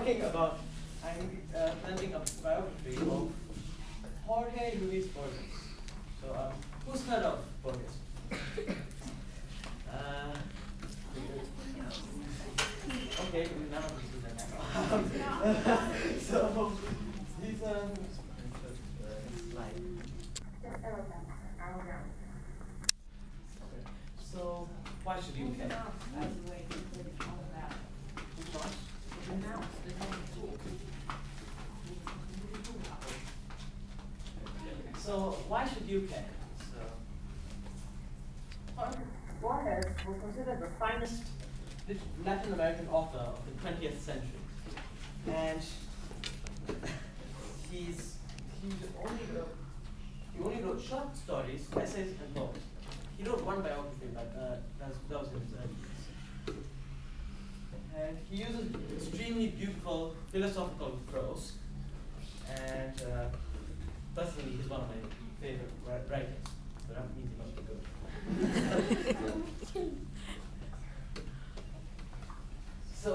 presenting a biography of Jorge Luis Borges. So, who's heard of Borges? Okay, none of us do that. So, these slide. So, why should you care? So, why should you care? Borges was considered the finest Latin American author of the 20th century, and he only wrote short stories, essays, and poems. He wrote one biography, but that was in his early years. And he uses extremely beautiful philosophical prose, and personally, he's one of my favorite writers. So that means he must be good. So,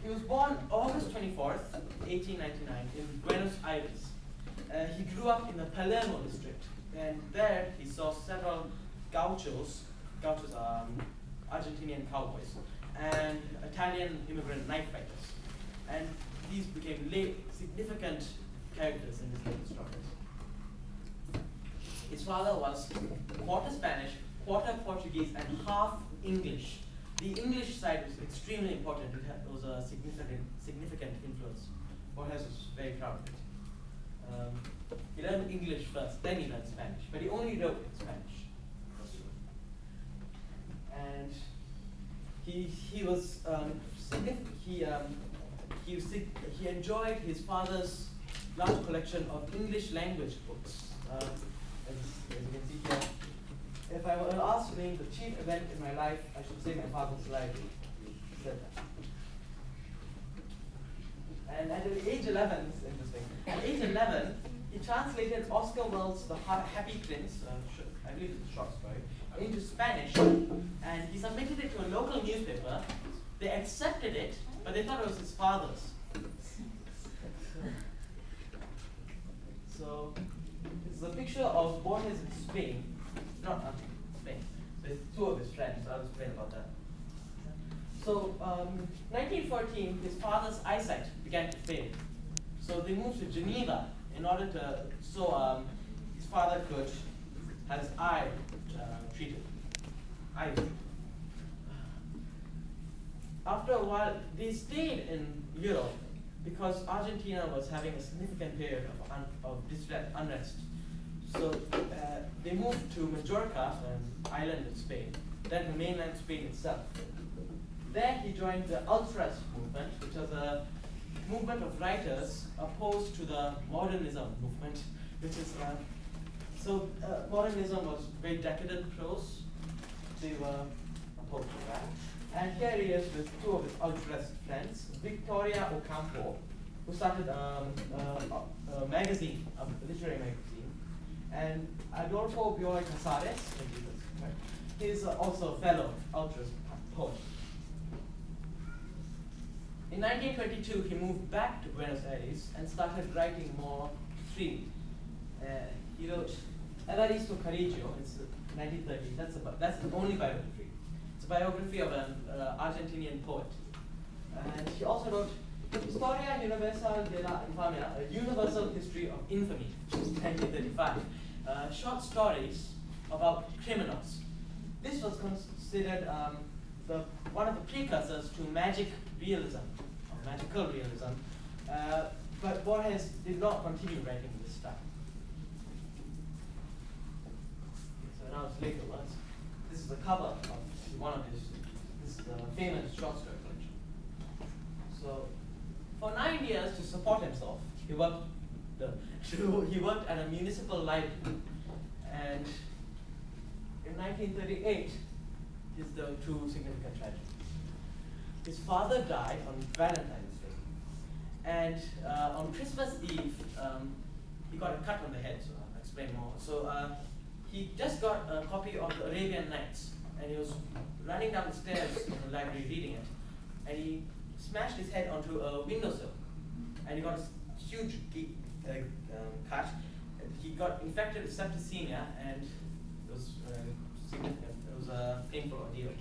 he was born August 24th, 1899, in Buenos Aires. He grew up in the Palermo district, and there he saw several gauchos are Argentinian cowboys, and Italian immigrant knife fighters. And these became significant characters in his later struggles. His father was quarter Spanish, quarter Portuguese, and half English. The English side was extremely important. It was a significant influence. Borges was very proud of it. He learned English first, then he learned Spanish, but he only wrote in Spanish. And he was significant. He enjoyed his father's large collection of English language books. As you can see here, if I were asked to name the chief event in my life, I should say my father's library. He said that. And at age 11, it's interesting. At age 11, he translated Oscar Wilde's *The Happy Prince*, I believe it's a short story, into Spanish, and he submitted it to a local newspaper. They accepted it, but they thought it was his father's. So, this is a picture of Borges in Spain. Not Spain. So it's two of his friends. I'll explain about that. So, 1914, his father's eyesight began to fade. So they moved to Geneva in order to, his father could have his eye treated. After a while, they stayed in Europe because Argentina was having a significant period of unrest. So they moved to Majorca, an island in Spain, then to mainland Spain itself. There he joined the Ultras movement, which was a movement of writers opposed to the modernism movement, which is, modernism was very decadent prose. They were opposed to that. And here he is with two of his Ultras friends, Victoria Ocampo, who started a magazine, a literary magazine, and Adolfo Bioy Casares, he's also a fellow Ultras poet. In 1922, he moved back to Buenos Aires and started writing more freely. He wrote Evaristo Carrillo, it's 1930, that's the only biography. It's a biography of an Argentinian poet. And he also wrote Historia Universal de la Infamia, a universal history of infamy, 1935. Short stories about criminals. This was considered one of the precursors to magic realism, or magical realism, but Borges did not continue writing this stuff. So now it's later words. This is the cover of one of this famous short story collection. So, for 9 years to support himself, he worked at a municipal library, and in 1938, is the two significant tragedies. His father died on Valentine's Day, and on Christmas Eve, he got a cut on the head, so I'll explain more. So he just got a copy of the Arabian Nights, and he was running down the stairs in the library reading it, and he smashed his head onto a windowsill, and he got a huge cut. He got infected with septicemia, and it was significant. It was a painful ordeal.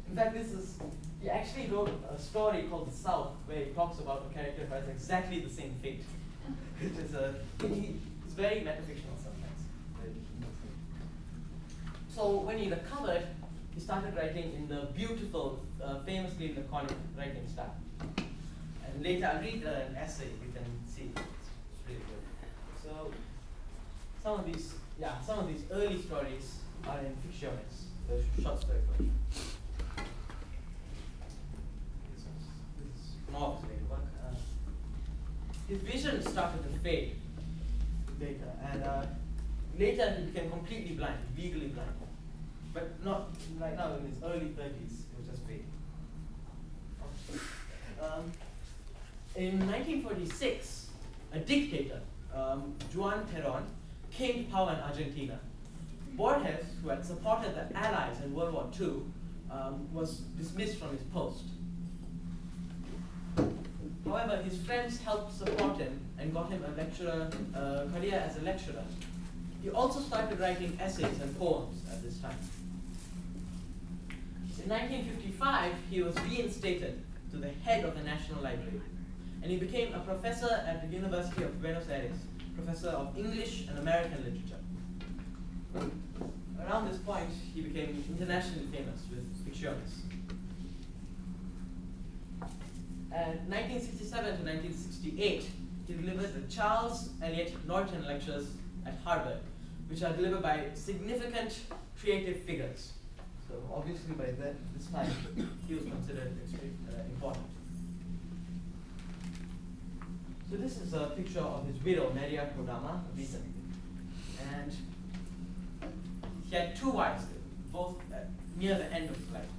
In fact, he actually wrote a story called The South, where he talks about a character who has exactly the same fate. It's very metafictional sometimes. So when he recovered, he started writing in the beautiful, famously laconic writing style. And later, I'll read an essay. You can see it's really good. So some of these early stories are in fictiones, the short story version. This is more of his work. His vision started to fade later, and later he became completely blind, legally blind. But not right now, in his early 30s, it was just fading. In 1946, a dictator, Juan Perón, came to power in Argentina. Borges, who had supported the Allies in World War II, was dismissed from his post. However, his friends helped support him and got him a career as a lecturer. He also started writing essays and poems at this time. In 1955, he was reinstated to the head of the National Library, and he became a professor at the University of Buenos Aires, professor of English and American literature. Around this point, he became internationally famous with fictiones. And 1967 to 1968, he delivered the Charles Eliot Norton Lectures at Harvard, which are delivered by significant creative figures. So obviously by this time, he was considered extremely important. So this is a picture of his widow, Maria Kodama, recently. And he had two wives, both near the end of his life.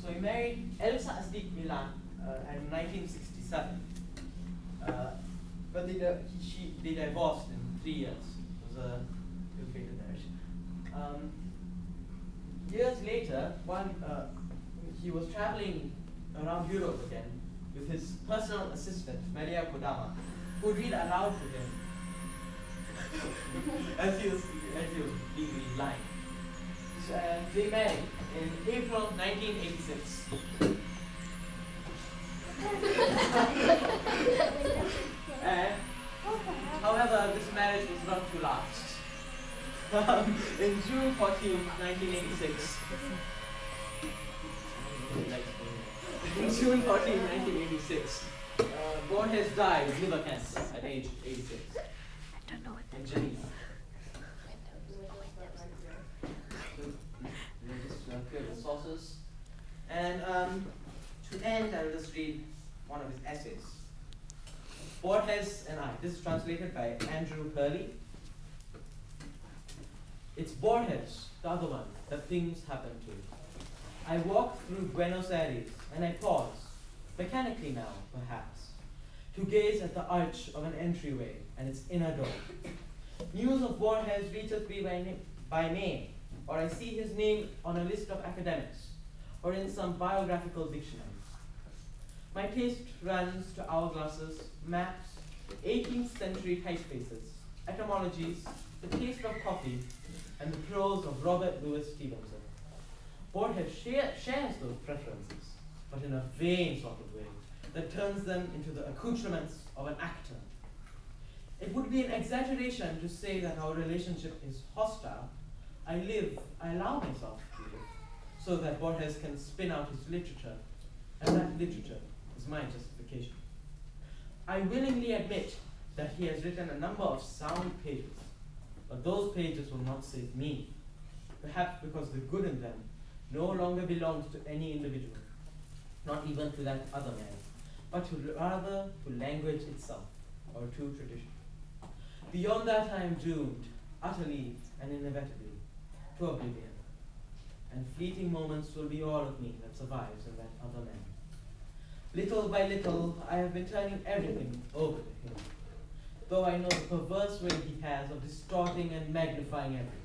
So he married Elsa Astic Milan in 1967. But they divorced in 3 years. It was a ill-fated marriage. Years later, he was traveling around Europe again with his personal assistant, Maria Kodama, who would read aloud to him as he was legally blind. So, they married in April 1986. However, this marriage was not to last. In June 14, 1986, in June 14, 1986, Borges died of liver cancer at age 86 in Geneva. Just clear the sources. And to end, I will just read one of his essays. Borges and I. This is translated by Andrew Hurley. It's Borges, the other one, that things happen to. I walk through Buenos Aires, and I pause, mechanically now, perhaps, to gaze at the arch of an entryway and its inner door. News of Borges reaches me by name, or I see his name on a list of academics, or in some biographical dictionaries. My taste runs to hourglasses, maps, 18th century typefaces, etymologies, the taste of coffee, and the prose of Robert Louis Stevenson. Borges shares those preferences, but in a vain sort of way that turns them into the accoutrements of an actor. It would be an exaggeration to say that our relationship is hostile. I allow myself to live, so that Borges can spin out his literature, and that literature is my justification. I willingly admit that he has written a number of sound pages, but those pages will not save me, perhaps because the good in them no longer belongs to any individual, not even to that other man, but rather to language itself, or to tradition. Beyond that, I am doomed, utterly and inevitably, to oblivion, and fleeting moments will be all of me that survives in that other man. Little by little, I have been turning everything over to him, though I know the perverse way he has of distorting and magnifying everything.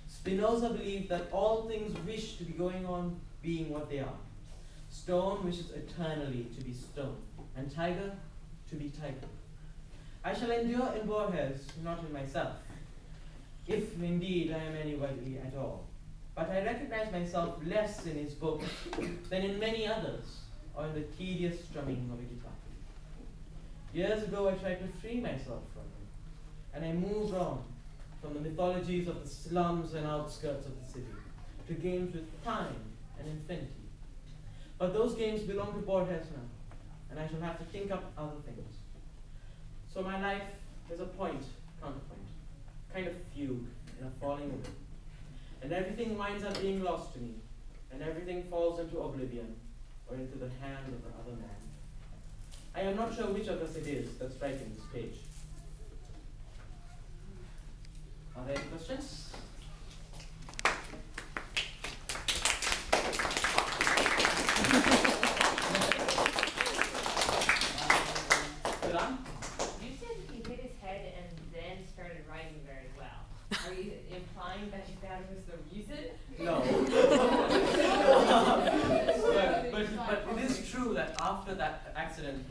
Spinoza believed that all things wish to be going on being what they are. Stone wishes eternally to be stone, and tiger to be tiger. I shall endure in Borges, not in myself, if indeed I am anybody at all. But I recognize myself less in his book than in many others, or in the tedious strumming of a guitar. Years ago I tried to free myself from him, and I moved on from the mythologies of the slums and outskirts of the city to games with time and infinity. But those games belong to Borges now, and I shall have to think up other things. So my life is a point, counterpoint, kind of fugue in a falling away. And everything winds up being lost to me, and everything falls into oblivion, or into the hand of the other man. I am not sure which of us it is that's writing this page. Are there any questions? You said he hit his head and then started writing very well. Are you implying that was the reason? No. but it is true that after that accident,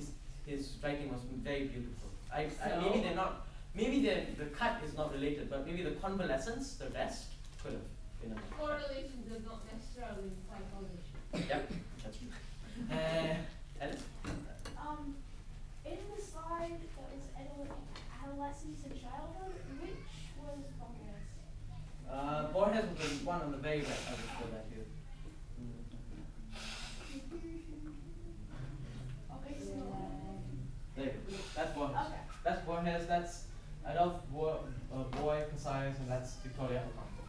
his writing was very beautiful. Maybe they're not. Maybe the cut is not related, but maybe the convalescence, the rest, could have been. Correlation does not necessarily imply causation. Yep, that's true. Alice? In the slide that was adolescence and childhood, which was Borges? Borges was the one on the very right. I will show that here. Okay, so There you go. That's Borges. okay. That's Borges. That's Adolf Boy Cassius, and that's Victoria Ocampo.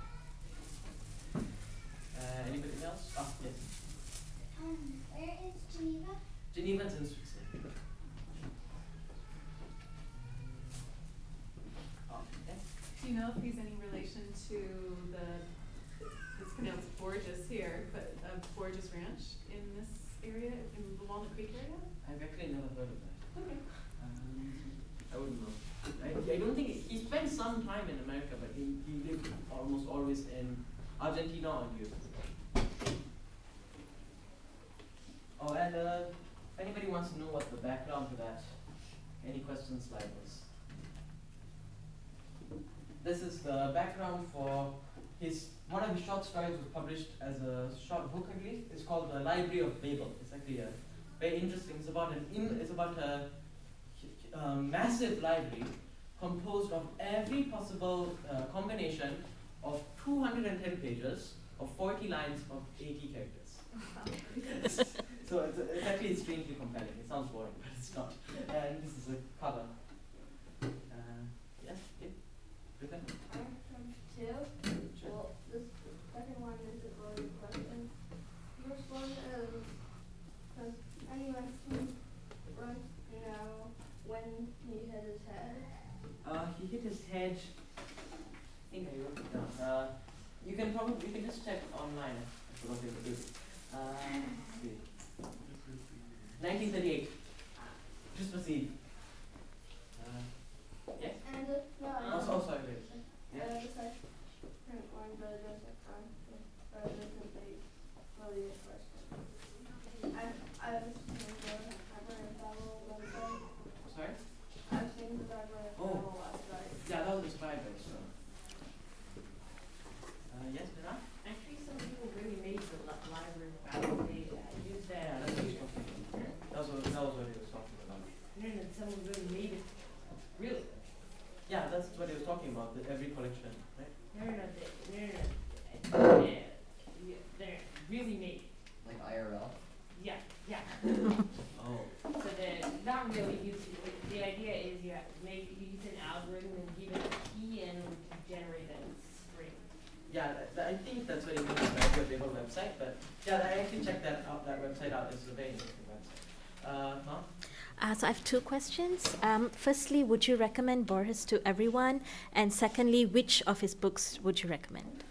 Anybody else? Ah, yes. Where is Geneva? Geneva's in Switzerland. Oh, yeah. Do you know if he's any relation to it's pronounced Borges here, but Borges Ranch in this area, in the Walnut Creek area? I've actually never heard of that. Okay. I wouldn't know. I don't think he spent some time in America, but he lived almost always in Argentina or Europe. Oh, and if anybody wants to know what the background to that, any questions slide was. This is the background for one of his short stories was published as a short book, I believe. It's called The Library of Babel. It's actually very interesting. It's about a massive library composed of every possible combination of 210 pages of 40 lines of 80 characters. So it's actually strangely compelling. It sounds boring, but it's not. And this is a cover. Yes, yeah. Britta? I have two. Sure. Well, this second one is a loaded question. First one is, does anyone know when he hit his head? He hit his head. I think I wrote it down. You can just check online. I forgot to do it. Let's see. 1938. Christmas Eve. Yes? And Oh, sorry. Wait. Yeah. the second one, but it doesn't really the question. I was thinking the Library of Babel website. Sorry? I was thinking the Library of Babel website. Yeah, that was inspired by so. Yes, Nina? Actually, some people really made the library of Babel. They used Yeah, that. that's what he was talking about. That was what he was talking about. And someone really made it. Really? Yeah, that's what he was talking about, every collection, right? They're really made. Like IRL? Yeah. Oh. So not really the idea is you use an algorithm and give it a key and it will generate a string. Yeah, I think that's what he means by the Babel website, but yeah, I actually checked that website out. It's a very interesting website. Mom? So I have two questions. Firstly, would you recommend Borges to everyone? And secondly, which of his books would you recommend?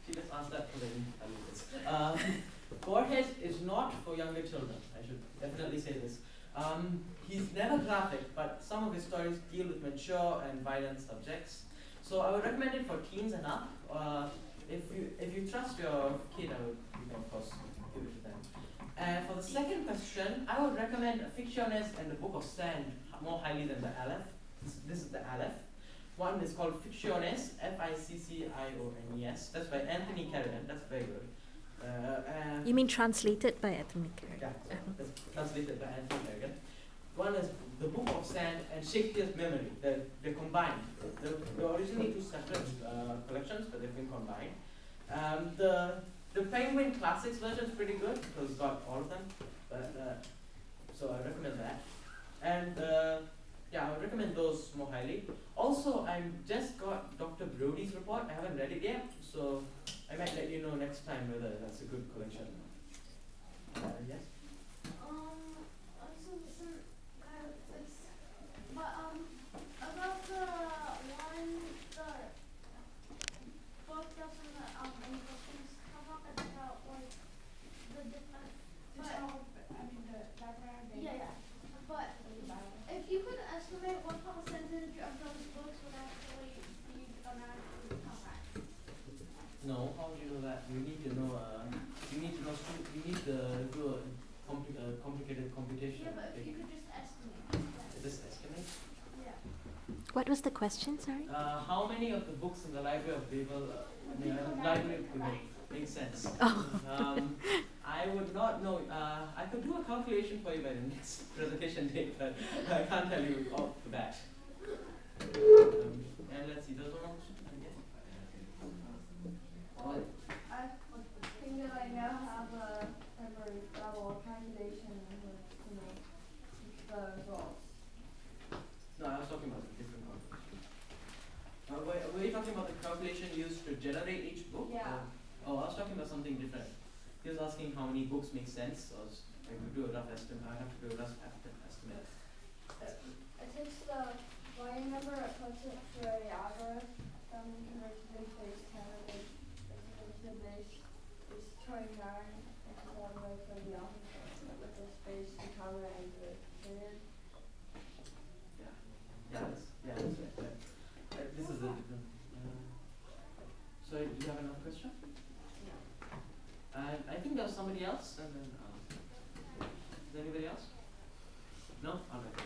She just asked that for the this. Borges is not for younger children. I should definitely say this. He's never graphic, but some of his stories deal with mature and violent subjects. So I would recommend it for teens and up. If you trust your kid, you can of course give it to them. And for the second question, I would recommend Fictiones and the Book of Sand more highly than the Aleph. This is the Aleph. One is called Fictiones, Ficciones. That's by Anthony Carrigan. That's very good. You mean translated by Anthony Carrigan? Yeah, that's translated by Anthony Carrigan. One is the Book of Sand and Shakespeare's Memory. They're combined. They're originally two separate collections, but they've been combined. The Penguin Classics version is pretty good because it's got all of them. But so I recommend that. And yeah, I would recommend those more highly. Also, I just got Dr. Brody's report. I haven't read it yet, so I might let you know next time whether that's a good collection. Yes. About the one, the book that's in the questions, how about like the different, the background. Yeah. But if you could estimate what percentage of those books would actually be an actual comeback. No, how do you know that? You need to know. You need to do a complicated computation. Yeah, but if you could just estimate. Just estimate. Yeah. What was the question, sorry? How many of the books in the Library of Babel, Library of Babel, makes sense? Oh. I would not know. I could do a calculation for you by the next presentation date, but I can't tell you off the bat. And let's see, there's one more question. I think that I now have a memory level calculation to make the results. No, I was talking about a different calculation. Were you talking about the calculation used to generate each book? Yeah. Oh, I was talking about something different. He was asking how many books make sense. So I could do a rough estimate. I have to do a rough estimate. It takes the y number, it puts it through a algorithm, converts it to base 10, and it converts the base 29, and so all the way from the alphabet with the space, the comma, and the period. That's right. This is a different. So do you have another question? I think there was somebody else, and then is there anybody else? No? All right.